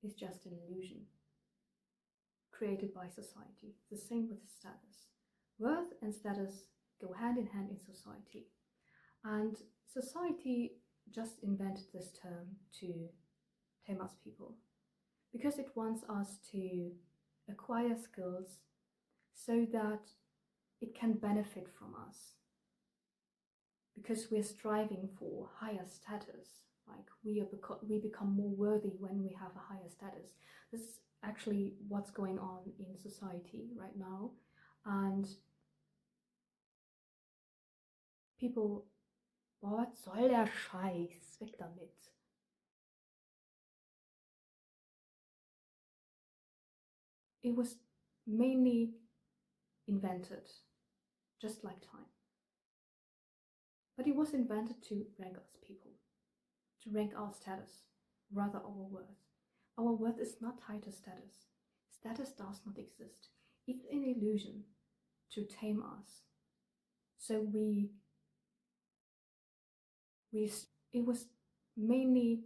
is just an illusion created by society. The same with status. Worth and status go hand in hand in society. And society just invented this term to tame us people because it wants us to acquire skills so that it can benefit from us. Because we're striving for higher status, like we become more worthy when we have a higher status. This is actually what's going on in society right now. And people, boah, was soll der Scheiß? Weg damit. It was mainly invented, just like time. But it was invented to rank us people, to rank our status, rather our worth. Our worth is not tied to status. Status does not exist. It's an illusion to tame us. So it was mainly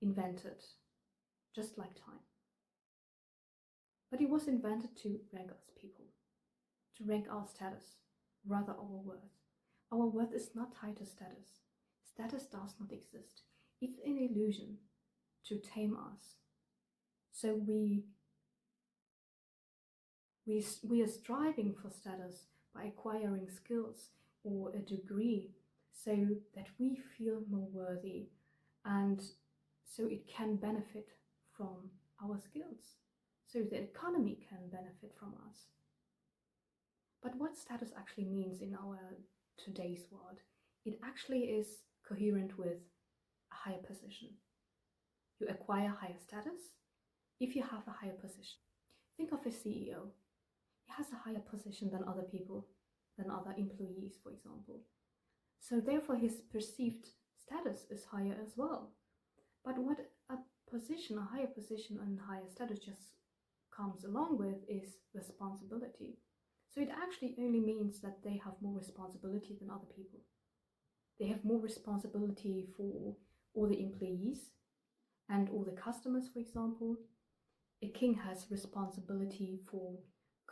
invented, just like time. But it was invented to rank us people, to rank our status, rather our worth. Our worth is not tied to status. Status does not exist. It's an illusion to tame us. So we are striving for status by acquiring skills or a degree so that we feel more worthy and so it can benefit from our skills, so the economy can benefit from us. But what status actually means in our today's world, it actually is coherent with a higher position. You acquire higher status if you have a higher position. Think of a CEO. He has a higher position than other people, than other employees, for example. So therefore his perceived status is higher as well. But what a higher position and higher status just comes along with is responsibility. So it actually only means that they have more responsibility than other people. They have more responsibility for all the employees and all the customers, for example. A king has responsibility for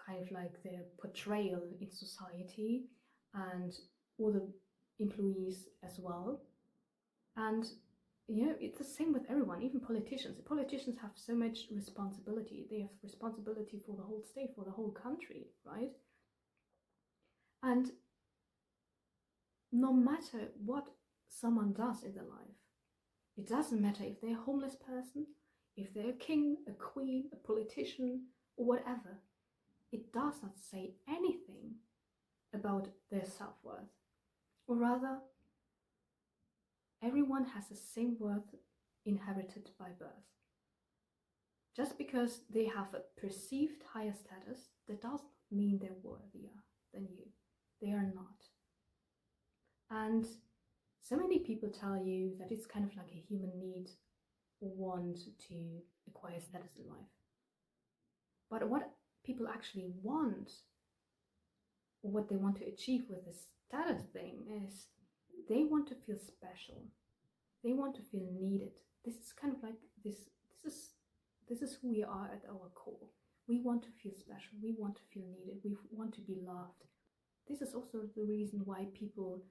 kind of like their portrayal in society and all the employees as well. And it's the same with everyone, even politicians. Politicians have so much responsibility. They have responsibility for the whole state, for the whole country, right? And no matter what someone does in their life, it doesn't matter if they're a homeless person, if they're a king, a queen, a politician, or whatever, it does not say anything about their self-worth. Or rather, everyone has the same worth inherited by birth. Just because they have a perceived higher status, that does not mean they're worthier than you. They are not. And so many people tell you that it's kind of like a human need or want to acquire status in life. But what people actually want, or what they want to achieve with this status thing, is they want to feel special. They want to feel needed. This is kind of like this is who we are at our core. We want to feel special. We want to feel needed. We want to be loved. This is also the reason why people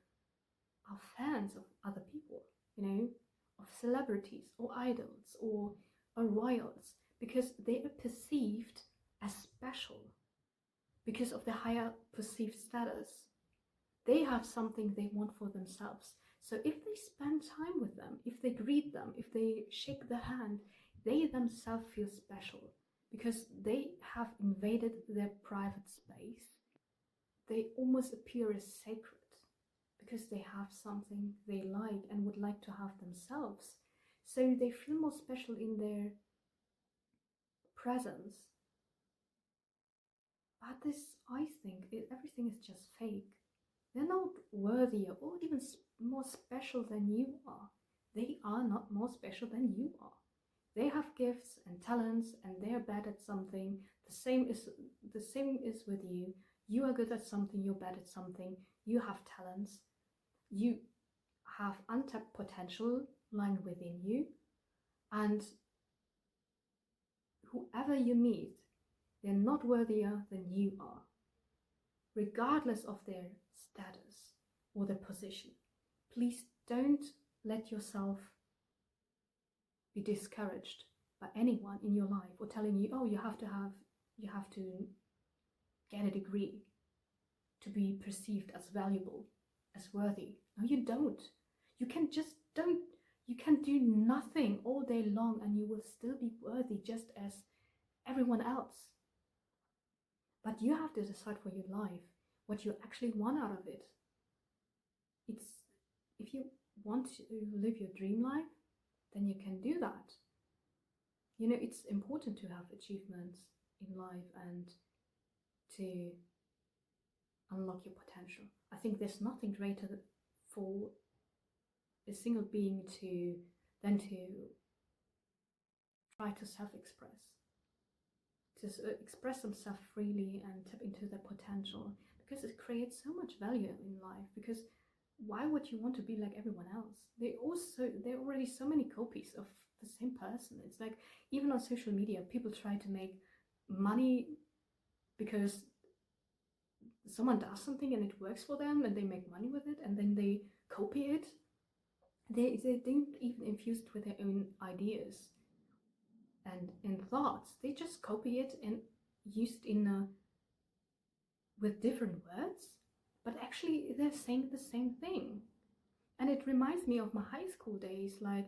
are fans of other people, of celebrities or idols or royals, because they are perceived as special because of their higher perceived status. They have something they want for themselves. So if they spend time with them, if they greet them, if they shake their hand, they themselves feel special because they have invaded their private space. They almost appear as sacred because they have something they like and would like to have themselves. So they feel more special in their presence. But this, I think, everything is just fake. They're not worthier or even more special than you are. They are not more special than you are. They have gifts and talents and they're bad at something. The same is with you. You are good at something, you're bad at something. You have talents. You have untapped potential lying within you. And whoever you meet, they're not worthier than you are, regardless of their status or their position. Please don't let yourself be discouraged by anyone in your life or telling you, oh, you have to get a degree to be perceived as valuable, as worthy. No, you don't. You can do nothing all day long and you will still be worthy just as everyone else. But you have to decide for your life what you actually want out of it. If you want to live your dream life, then you can do that. You know, it's important to have achievements in life and to unlock your potential. I think there's nothing greater for a single being than to try to self-express, to express themselves freely and tap into their potential, because it creates so much value in life. Because why would you want to be like everyone else? There are already so many copies of the same person. It's like, even on social media, people try to make money because someone does something and it works for them and they make money with it, and then they copy it. They don't even infuse it with their own ideas and in thoughts. They just copy it and use it with different words, but actually they're saying the same thing. And it reminds me of my high school days, like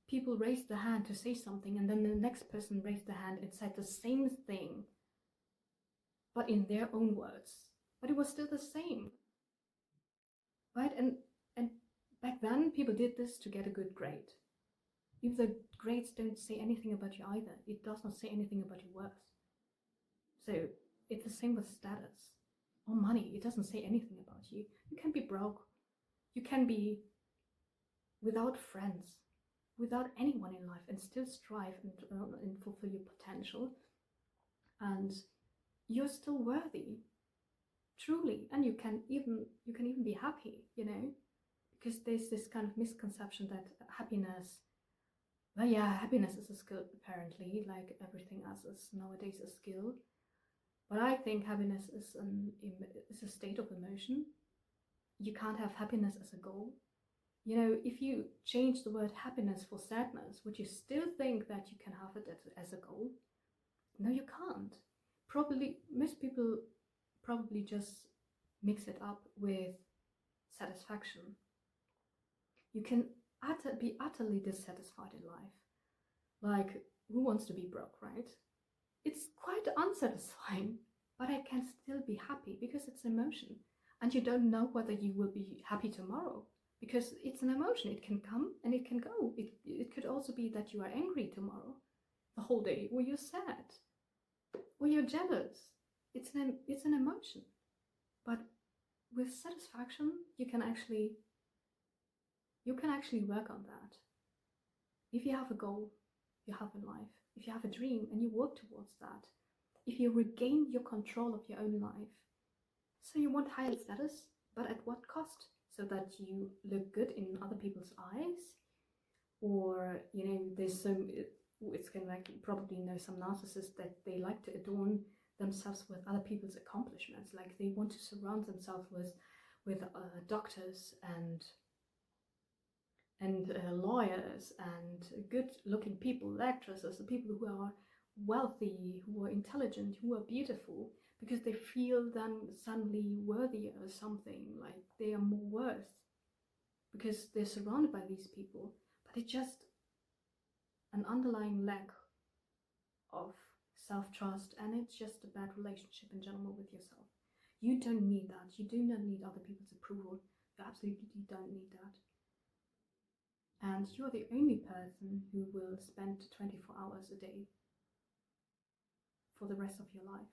people raised their hand to say something, and then the next person raised their hand and said the same thing, but in their own words. But it was still the same, right? And back then, people did this to get a good grade. If the grades don't say anything about you either, it does not say anything about your worth. So it's the same with status or money. It doesn't say anything about you. You can be broke. You can be without friends, without anyone in life, and still strive and fulfill your potential. And you're still worthy, truly. And you can even be happy, you know, because there's this kind of misconception that happiness is a skill, apparently, like everything else is nowadays a skill. But I think happiness is a state of emotion. You can't have happiness as a goal. You know, if you change the word happiness for sadness, would you still think that you can have it as a goal? No, you can't. Most people probably just mix it up with satisfaction. You can be utterly dissatisfied in life. Like, who wants to be broke, right? It's quite unsatisfying, but I can still be happy because it's emotion. And you don't know whether you will be happy tomorrow, because it's an emotion. It can come and it can go. It could also be that you are angry tomorrow, the whole day, or you're sad, or you're jealous. It's an emotion. But with satisfaction, you can actually work on that. If you have a goal you have in life, if you have a dream and you work towards that, if you regain your control of your own life, so you want higher status, but at what cost? So that you look good in other people's eyes, or, you know, it's kind of like, you probably know some narcissists that they like to adorn themselves with other people's accomplishments. Like, they want to surround themselves with doctors and lawyers and good-looking people, actresses, the people who are wealthy, who are intelligent, who are beautiful, because they feel then suddenly worthy or something, like they are more worth because they're surrounded by these people. But it's just an underlying lack of self-trust, and it's just a bad relationship in general with yourself. You don't need that. You do not need other people's approval. You absolutely don't need that. And you're the only person who will spend 24 hours a day for the rest of your life,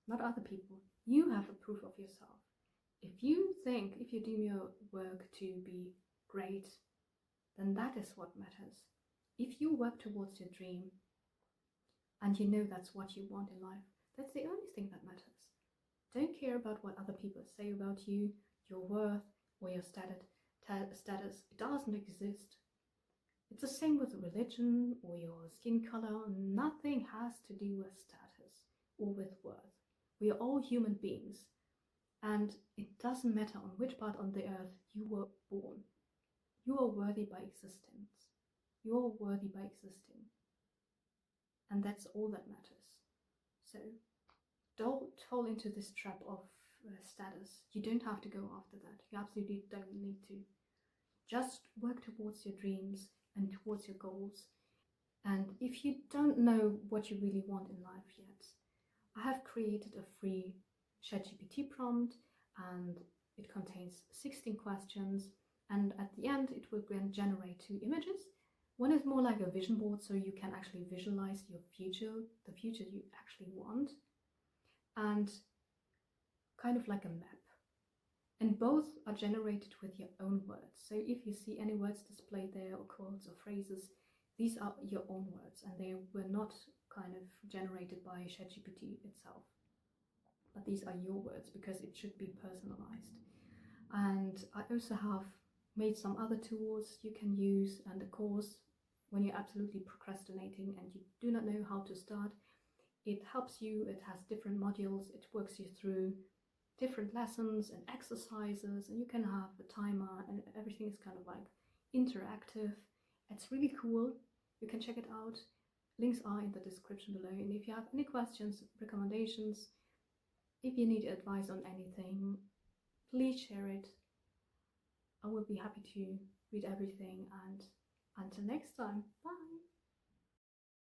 not other people. You have a proof of yourself. If you deem your work to be great, then that is what matters. If you work towards your dream and you know that's what you want in life, that's the only thing that matters. Don't care about what other people say about you, your worth, or your status. It doesn't exist. It's the same with religion or your skin color. Nothing has to do with status or with worth. We are all human beings, and it doesn't matter on which part on the earth you were born. You are worthy by existence. You are worthy by existing. And that's all that matters. So don't fall into this trap of status. You don't have to go after that. You absolutely don't need to. Just work towards your dreams and towards your goals. And if you don't know what you really want in life yet, I have created a free ChatGPT prompt, and it contains 16 questions. And at the end, it will generate 2 images. One is more like a vision board, so you can actually visualize your future, the future you actually want, and kind of like a map. And both are generated with your own words. So if you see any words displayed there, or quotes or phrases, these are your own words, and they were not kind of generated by ChatGPT itself. But these are your words because it should be personalized. And I also have made some other tools you can use, and of course, when you're absolutely procrastinating and you do not know how to start, it helps you. It has different modules, it works you through different lessons and exercises, and you can have a timer, and everything is kind of like interactive. It's really cool. You can check it out. Links are in the description below. And if you have any questions, recommendations, if you need advice on anything, please share it. I will be happy to read everything, and until next time, bye!